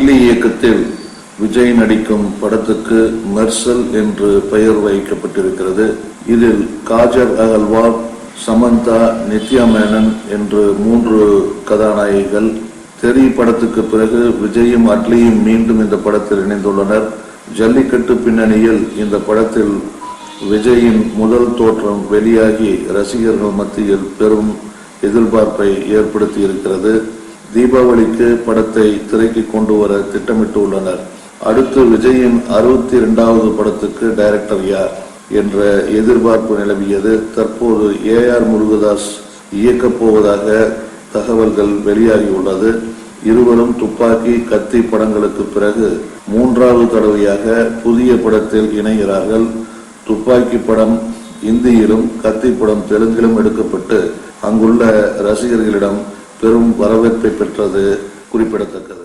அட்லி இயக்கத்தில் விஜய் நடிக்கும் படத்துக்கு மெர்சல் என்று பெயர் வைக்கப்பட்டிருக்கிறது. இதில் காஜல் அகர்வால், சமந்தா, நித்யா மேனன் என்று 3 கதாநாயகிகள். தெரி படத்துக்கு பிறகு விஜயும் அட்லியும் மீண்டும் இந்த படத்தில் இணைந்துள்ளனர். ஜல்லிக்கட்டு பின்னணியில் இந்த படத்தில் விஜயின் முதல் தோற்றம் வெளியாகி ரசிகர்கள் மத்தியில் பெரும் எதிர்பார்ப்பை ஏற்படுத்தி இருக்கிறது. தீபாவளிக்கு படத்தை திரைக்கு கொண்டு வர திட்டமிட்டுள்ளனர். அடுத்து விஜயின் 62வது படத்துக்கு டைரக்டர் யார் என்ற எதிர்பார்ப்பு நிலவியது. தற்போது AR முருகதாஸ் இயக்கப் போவதாக தகவல்கள் வெளியாகியுள்ளது. இருவரும் துப்பாக்கி, கத்தி படங்களுக்கு பிறகு 3வது தடவையாக புதிய படத்தில் இணைகிறார்கள். துப்பாக்கி படம் இந்தியிலும், கத்தி படம் தெலுங்கிலும் எடுக்கப்பட்டு அங்குள்ள ரசிகர்களிடம் பெரும் வரவேற்பை பெற்றது குறிப்பிடத்தக்கது.